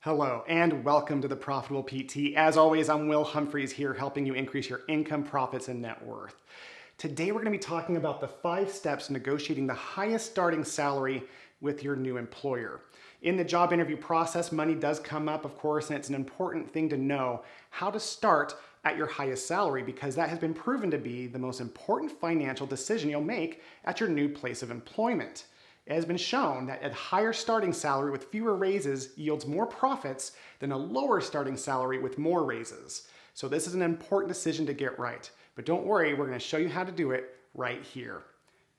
Hello and welcome to the Profitable PT. As always, I'm Will Humphreys here helping you increase your income, profits, and net worth. Today we're going to be talking about the 5 steps to negotiating the highest starting salary with your new employer. In the job interview process, money does come up, of course, and it's an important thing to know how to start at your highest salary because that has been proven to be the most important financial decision you'll make at your new place of employment. It has been shown that a higher starting salary with fewer raises yields more profits than a lower starting salary with more raises. So this is an important decision to get right. But don't worry, we're going to show you how to do it right here.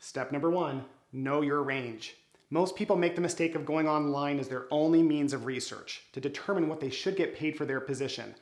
Step number 1, know your range. Most people make the mistake of going online as their only means of research to determine what they should get paid for their position.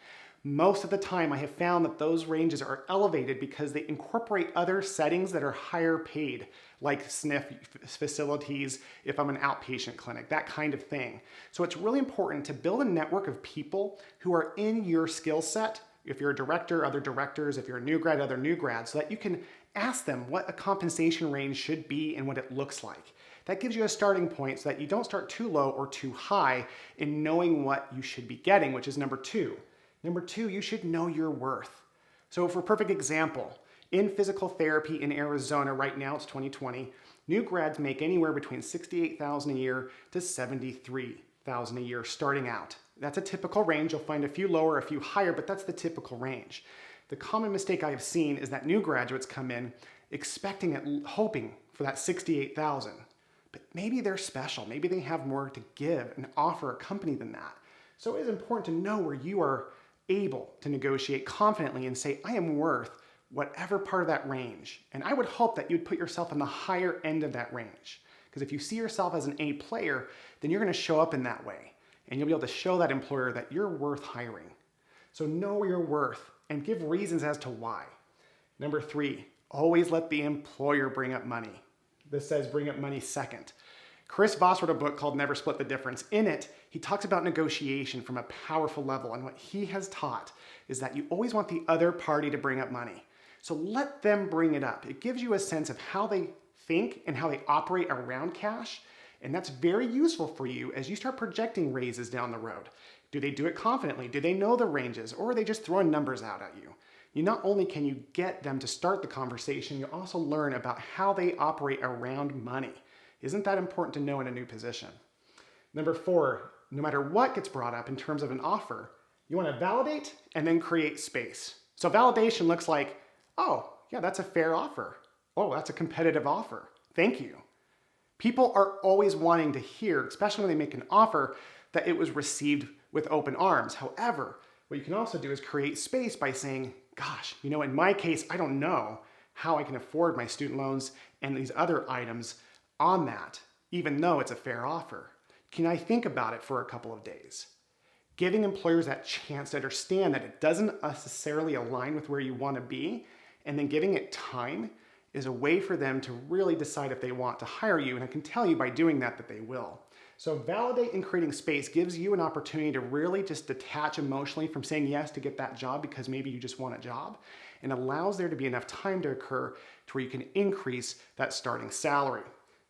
Most of the time, I have found that those ranges are elevated because they incorporate other settings that are higher paid, like SNF facilities, if I'm an outpatient clinic, that kind of thing. So it's really important to build a network of people who are in your skill set. If you're a director, other directors, if you're a new grad, other new grads, so that you can ask them what a compensation range should be and what it looks like. That gives you a starting point so that you don't start too low or too high in knowing what you should be getting, which is number 2. Number 2, you should know your worth. So for a perfect example, in physical therapy in Arizona right now, it's 2020, new grads make anywhere between $68,000 a year to $73,000 a year starting out. That's a typical range. You'll find a few lower, a few higher, but that's the typical range. The common mistake I have seen is that new graduates come in expecting it, hoping for that $68,000. But maybe they're special. Maybe they have more to give and offer a company than that. So it is important to know where you are able to negotiate confidently and say, I am worth whatever part of that range. And I would hope that you'd put yourself in the higher end of that range. Because if you see yourself as an A player, then you're going to show up in that way. And you'll be able to show that employer that you're worth hiring. So know your worth and give reasons as to why. Number 3, always let the employer bring up money. This says bring up money second. Chris Voss wrote a book called Never Split the Difference. In it, he talks about negotiation from a powerful level, and what he has taught is that you always want the other party to bring up money. So let them bring it up. It gives you a sense of how they think and how they operate around cash, and that's very useful for you as you start projecting raises down the road. Do they do it confidently? Do they know the ranges, or are they just throwing numbers out at you? You not only can you get them to start the conversation, you also learn about how they operate around money. Isn't that important to know in a new position? Number 4, no matter what gets brought up in terms of an offer, you want to validate and then create space. So validation looks like, oh, yeah, that's a fair offer. Oh, that's a competitive offer. Thank you. People are always wanting to hear, especially when they make an offer, that it was received with open arms. However, what you can also do is create space by saying, gosh, in my case, I don't know how I can afford my student loans and these other items on that, even though it's a fair offer. Can I think about it for a couple of days? Giving employers that chance to understand that it doesn't necessarily align with where you want to be, and then giving it time is a way for them to really decide if they want to hire you, and I can tell you by doing that that they will. So validate and creating space gives you an opportunity to really just detach emotionally from saying yes to get that job because maybe you just want a job, and allows there to be enough time to occur to where you can increase that starting salary.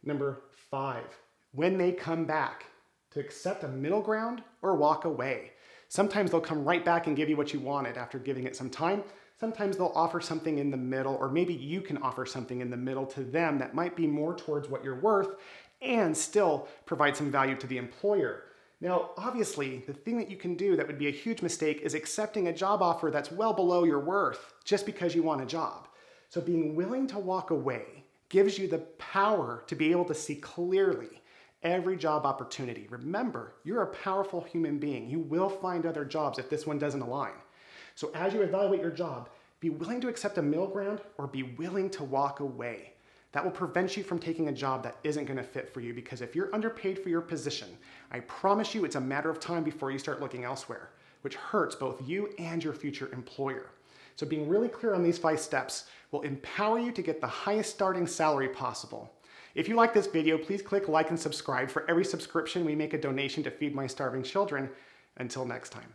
Number 5, when they come back, to accept a middle ground or walk away. Sometimes they'll come right back and give you what you wanted after giving it some time. Sometimes they'll offer something in the middle, or maybe you can offer something in the middle to them that might be more towards what you're worth and still provide some value to the employer. Now, obviously, the thing that you can do that would be a huge mistake is accepting a job offer that's well below your worth just because you want a job. So being willing to walk away gives you the power to be able to see clearly every job opportunity. Remember, you're a powerful human being. You will find other jobs if this one doesn't align. So as you evaluate your job, be willing to accept a middle ground or be willing to walk away. That will prevent you from taking a job that isn't going to fit for you, because if you're underpaid for your position, I promise you it's a matter of time before you start looking elsewhere, which hurts both you and your future employer. So being really clear on these 5 steps will empower you to get the highest starting salary possible. If you like this video, please click like and subscribe. For every subscription, we make a donation to feed my starving children. Until next time.